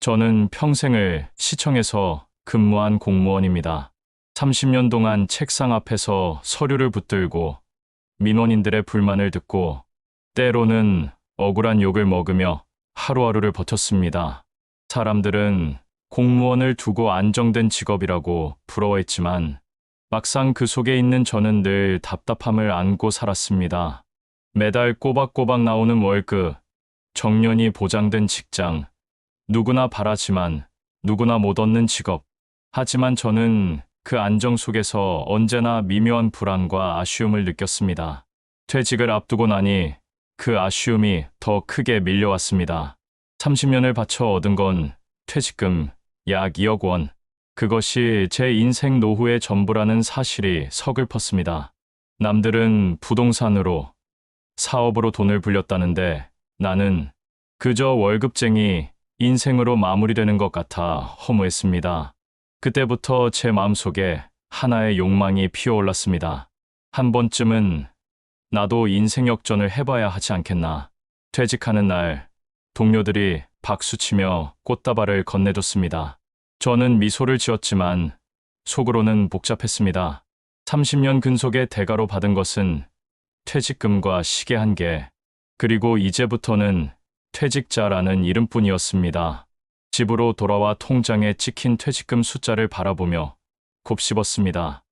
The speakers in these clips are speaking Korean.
저는 평생을 시청에서 근무한 공무원입니다. 30년 동안 책상 앞에서 서류를 붙들고 민원인들의 불만을 듣고 때로는 억울한 욕을 먹으며 하루하루를 버텼습니다. 사람들은 공무원을 두고 안정된 직업이라고 부러워했지만 막상 그 속에 있는 저는 늘 답답함을 안고 살았습니다. 매달 꼬박꼬박 나오는 월급, 정년이 보장된 직장, 누구나 바라지만 누구나 못 얻는 직업. 하지만 저는 그 안정 속에서 언제나 미묘한 불안과 아쉬움을 느꼈습니다. 퇴직을 앞두고 나니 그 아쉬움이 더 크게 밀려왔습니다. 30년을 바쳐 얻은 건 퇴직금 약 2억 원. 그것이 제 인생 노후의 전부라는 사실이 서글펐습니다. 남들은 부동산으로, 사업으로 돈을 불렸다는데 나는 그저 월급쟁이 인생으로 마무리되는 것 같아 허무했습니다. 그때부터 제 마음속에 하나의 욕망이 피어올랐습니다. 한 번쯤은 나도 인생 역전을 해봐야 하지 않겠나. 퇴직하는 날, 동료들이 박수치며 꽃다발을 건네줬습니다. 저는 미소를 지었지만 속으로는 복잡했습니다. 30년 근속의 대가로 받은 것은 퇴직금과 시계 한 개, 그리고 이제부터는 퇴직자라는 이름뿐이었습니다. 집으로 돌아와 통장에 찍힌 퇴직금 숫자를 바라보며 곱씹었습니다.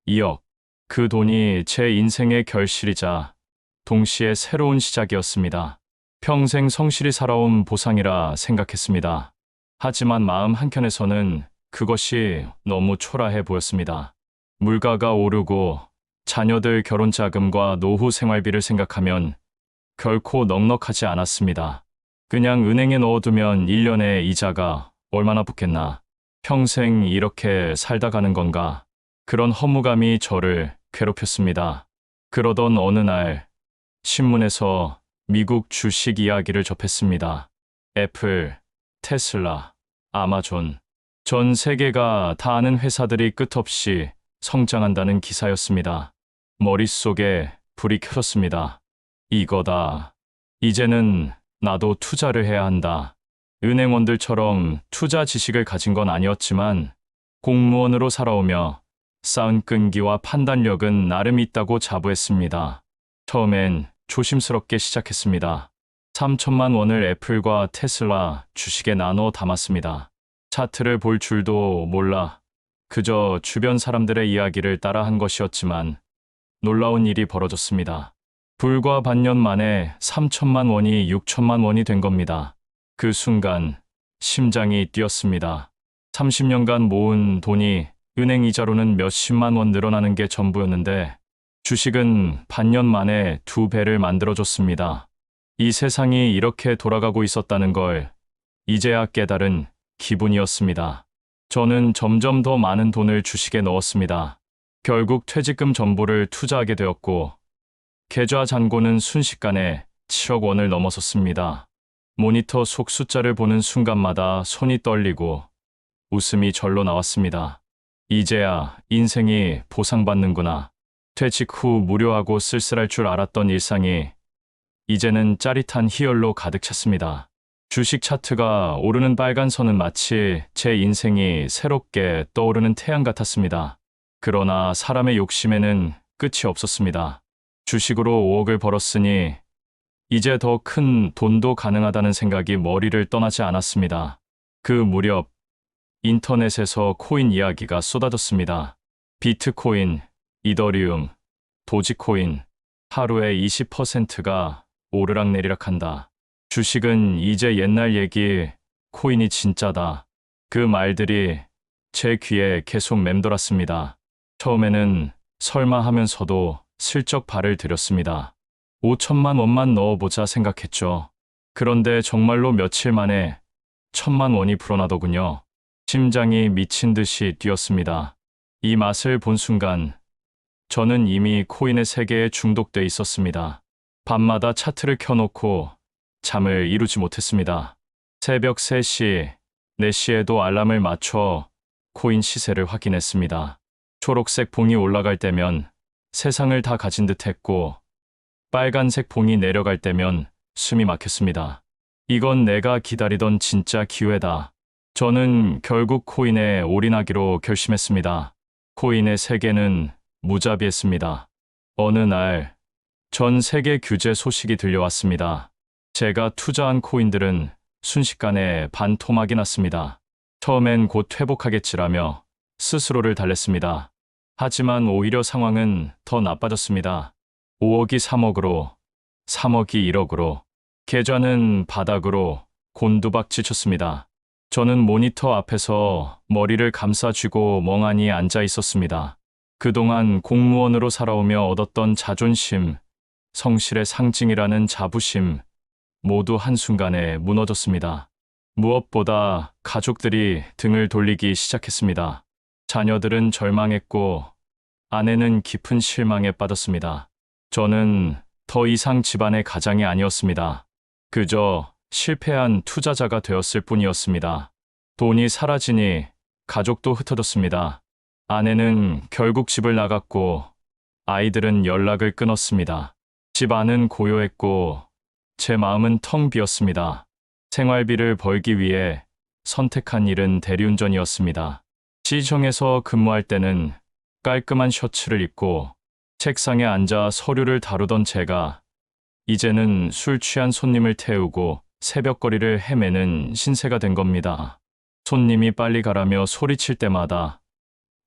2억. 그 돈이 제 인생의 결실이자 동시에 새로운 시작이었습니다. 평생 성실히 살아온 보상이라 생각했습니다. 하지만 마음 한켠에서는 그것이 너무 초라해 보였습니다. 물가가 오르고 자녀들 결혼 자금과 노후 생활비를 생각하면 결코 넉넉하지 않았습니다. 그냥 은행에 넣어두면 1년에 이자가 얼마나 붙겠나. 평생 이렇게 살다 가는 건가. 그런 허무감이 저를 괴롭혔습니다. 그러던 어느 날 신문에서 미국 주식 이야기를 접했습니다. 애플, 테슬라, 아마존. 전 세계가 다 아는 회사들이 끝없이 성장한다는 기사였습니다. 머릿속에 불이 켜졌습니다. 이거다. 이제는 나도 투자를 해야 한다. 은행원들처럼 투자 지식을 가진 건 아니었지만 공무원으로 살아오며 쌓은 끈기와 판단력은 나름 있다고 자부했습니다. 처음엔 조심스럽게 시작했습니다. 3천만 원을 애플과 테슬라 주식에 나눠 담았습니다. 차트를 볼 줄도 몰라 그저 주변 사람들의 이야기를 따라 한 것이었지만 놀라운 일이 벌어졌습니다. 불과 반년 만에 3천만 원이 6천만 원이 된 겁니다. 그 순간 심장이 뛰었습니다. 30년간 모은 돈이 은행 이자로는 몇십만 원 늘어나는 게 전부였는데 주식은 반년 만에 2배를 만들어줬습니다. 이 세상이 이렇게 돌아가고 있었다는 걸 이제야 깨달은 기분이었습니다. 저는 점점 더 많은 돈을 주식에 넣었습니다. 결국 퇴직금 전부를 투자하게 되었고 계좌 잔고는 순식간에 7억 원을 넘어섰습니다. 모니터 속 숫자를 보는 순간마다 손이 떨리고 웃음이 절로 나왔습니다. 이제야 인생이 보상받는구나. 퇴직 후 무료하고 쓸쓸할 줄 알았던 일상이 이제는 짜릿한 희열로 가득 찼습니다. 주식 차트가 오르는 빨간 선은 마치 제 인생이 새롭게 떠오르는 태양 같았습니다. 그러나 사람의 욕심에는 끝이 없었습니다. 주식으로 5억을 벌었으니 이제 더 큰 돈도 가능하다는 생각이 머리를 떠나지 않았습니다. 그 무렵 인터넷에서 코인 이야기가 쏟아졌습니다. 비트코인, 이더리움, 도지코인, 하루에 20%가 오르락내리락한다. 주식은 이제 옛날 얘기, 코인이 진짜다. 그 말들이 제 귀에 계속 맴돌았습니다. 처음에는 설마 하면서도 슬쩍 발을 들였습니다. 5천만 원만 넣어보자 생각했죠. 그런데 정말로 며칠 만에 1,000만 원이 불어나더군요. 심장이 미친 듯이 뛰었습니다. 이 맛을 본 순간 저는 이미 코인의 세계에 중독돼 있었습니다. 밤마다 차트를 켜놓고 잠을 이루지 못했습니다. 새벽 3시, 4시에도 알람을 맞춰 코인 시세를 확인했습니다. 초록색 봉이 올라갈 때면 세상을 다 가진 듯 했고 빨간색 봉이 내려갈 때면 숨이 막혔습니다. 이건 내가 기다리던 진짜 기회다. 저는 결국 코인에 올인하기로 결심했습니다. 코인의 세계는 무자비했습니다. 어느 날, 전 세계 규제 소식이 들려왔습니다. 제가 투자한 코인들은 순식간에 반토막이 났습니다. 처음엔 곧 회복하겠지라며 스스로를 달랬습니다. 하지만 오히려 상황은 더 나빠졌습니다. 5억이 3억으로, 3억이 1억으로, 계좌는 바닥으로 곤두박질쳤습니다. 저는 모니터 앞에서 머리를 감싸쥐고 멍하니 앉아 있었습니다. 그동안 공무원으로 살아오며 얻었던 자존심, 성실의 상징이라는 자부심, 모두 한순간에 무너졌습니다. 무엇보다 가족들이 등을 돌리기 시작했습니다. 자녀들은 절망했고, 아내는 깊은 실망에 빠졌습니다. 저는 더 이상 집안의 가장이 아니었습니다. 그저 실패한 투자자가 되었을 뿐이었습니다. 돈이 사라지니 가족도 흩어졌습니다. 아내는 결국 집을 나갔고, 아이들은 연락을 끊었습니다. 집 안은 고요했고, 제 마음은 텅 비었습니다. 생활비를 벌기 위해 선택한 일은 대리운전이었습니다. 시청에서 근무할 때는 깔끔한 셔츠를 입고 책상에 앉아 서류를 다루던 제가 이제는 술 취한 손님을 태우고 새벽거리를 헤매는 신세가 된 겁니다. 손님이 빨리 가라며 소리칠 때마다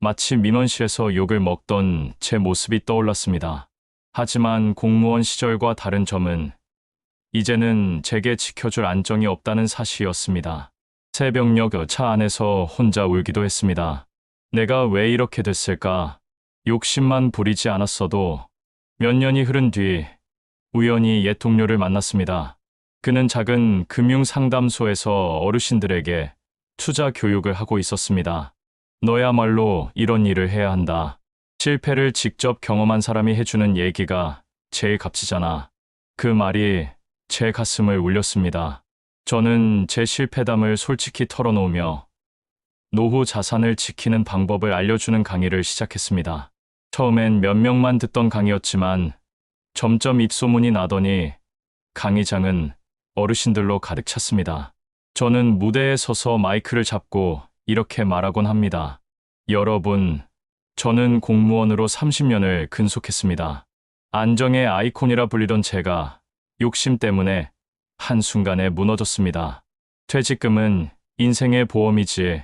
마치 민원실에서 욕을 먹던 제 모습이 떠올랐습니다. 하지만 공무원 시절과 다른 점은 이제는 제게 지켜줄 안정이 없다는 사실이었습니다. 새벽녘 차 안에서 혼자 울기도 했습니다. 내가 왜 이렇게 됐을까? 욕심만 부리지 않았어도 몇 년이 흐른 뒤 우연히 옛 동료를 만났습니다. 그는 작은 금융상담소에서 어르신들에게 투자 교육을 하고 있었습니다. 너야말로 이런 일을 해야 한다. 실패를 직접 경험한 사람이 해주는 얘기가 제일 값지잖아. 그 말이 제 가슴을 울렸습니다. 저는 제 실패담을 솔직히 털어놓으며 노후 자산을 지키는 방법을 알려주는 강의를 시작했습니다. 처음엔 몇 명만 듣던 강의였지만 점점 입소문이 나더니 강의장은 어르신들로 가득 찼습니다. 저는 무대에 서서 마이크를 잡고 이렇게 말하곤 합니다. 여러분, 저는 공무원으로 30년을 근속했습니다. 안정의 아이콘이라 불리던 제가 욕심 때문에 한순간에 무너졌습니다. 퇴직금은 인생의 보험이지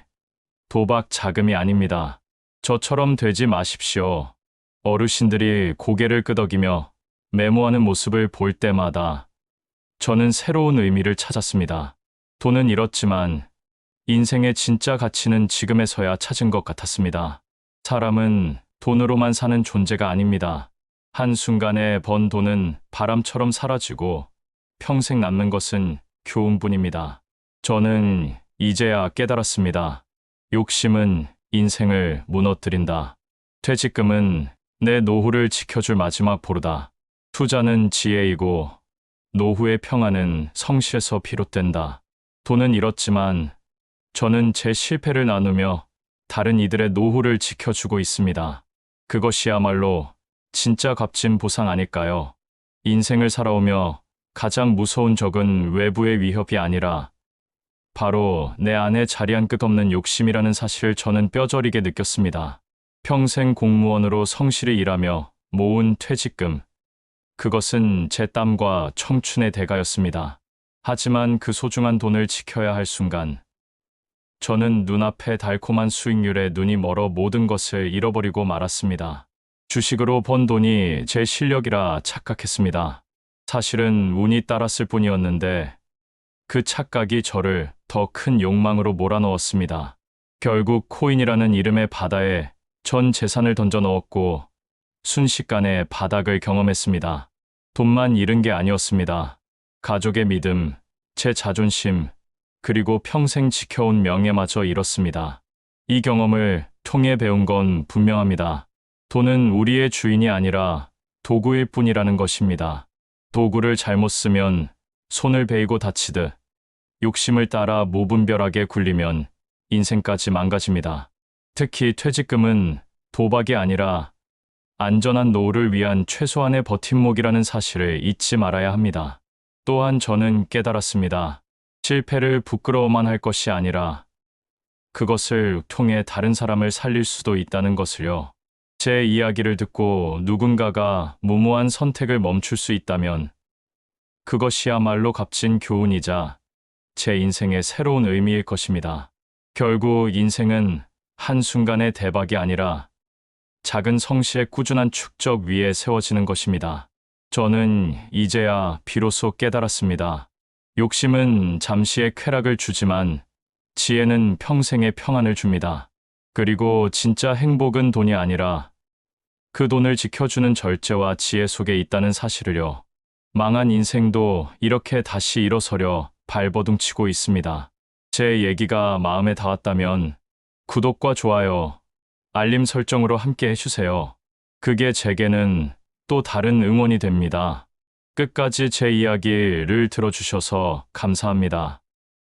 도박 자금이 아닙니다. 저처럼 되지 마십시오. 어르신들이 고개를 끄덕이며 메모하는 모습을 볼 때마다 저는 새로운 의미를 찾았습니다. 돈은 잃었지만 인생의 진짜 가치는 지금에서야 찾은 것 같았습니다. 사람은 돈으로만 사는 존재가 아닙니다. 한순간에 번 돈은 바람처럼 사라지고 평생 남는 것은 교훈뿐입니다. 저는 이제야 깨달았습니다. 욕심은 인생을 무너뜨린다. 퇴직금은 내 노후를 지켜줄 마지막 보루다. 투자는 지혜이고 노후의 평안은 성실에서 비롯된다. 돈은 잃었지만 저는 제 실패를 나누며 다른 이들의 노후를 지켜주고 있습니다. 그것이야말로 진짜 값진 보상 아닐까요? 인생을 살아오며 가장 무서운 적은 외부의 위협이 아니라 바로 내 안에 자리한 끝없는 욕심이라는 사실을 저는 뼈저리게 느꼈습니다. 평생 공무원으로 성실히 일하며 모은 퇴직금. 그것은 제 땀과 청춘의 대가였습니다. 하지만 그 소중한 돈을 지켜야 할 순간, 저는 눈앞의 달콤한 수익률에 눈이 멀어 모든 것을 잃어버리고 말았습니다. 주식으로 번 돈이 제 실력이라 착각했습니다. 사실은 운이 따랐을 뿐이었는데 그 착각이 저를 더 큰 욕망으로 몰아넣었습니다. 결국 코인이라는 이름의 바다에 전 재산을 던져 넣었고 순식간에 바닥을 경험했습니다. 돈만 잃은 게 아니었습니다. 가족의 믿음, 제 자존심, 그리고 평생 지켜온 명예마저 잃었습니다. 이 경험을 통해 배운 건 분명합니다. 돈은 우리의 주인이 아니라 도구일 뿐이라는 것입니다. 도구를 잘못 쓰면 손을 베이고 다치듯 욕심을 따라 무분별하게 굴리면 인생까지 망가집니다. 특히 퇴직금은 도박이 아니라 안전한 노후를 위한 최소한의 버팀목이라는 사실을 잊지 말아야 합니다. 또한 저는 깨달았습니다. 실패를 부끄러워만 할 것이 아니라 그것을 통해 다른 사람을 살릴 수도 있다는 것을요. 제 이야기를 듣고 누군가가 무모한 선택을 멈출 수 있다면 그것이야말로 값진 교훈이자 제 인생의 새로운 의미일 것입니다. 결국 인생은 한순간의 대박이 아니라 작은 성실의 꾸준한 축적 위에 세워지는 것입니다. 저는 이제야 비로소 깨달았습니다. 욕심은 잠시의 쾌락을 주지만 지혜는 평생의 평안을 줍니다. 그리고 진짜 행복은 돈이 아니라 그 돈을 지켜주는 절제와 지혜 속에 있다는 사실을요. 망한 인생도 이렇게 다시 일어서려 발버둥치고 있습니다. 제 얘기가 마음에 닿았다면 구독과 좋아요, 알림 설정으로 함께 해주세요. 그게 제게는 또 다른 응원이 됩니다. 끝까지 제 이야기를 들어주셔서 감사합니다.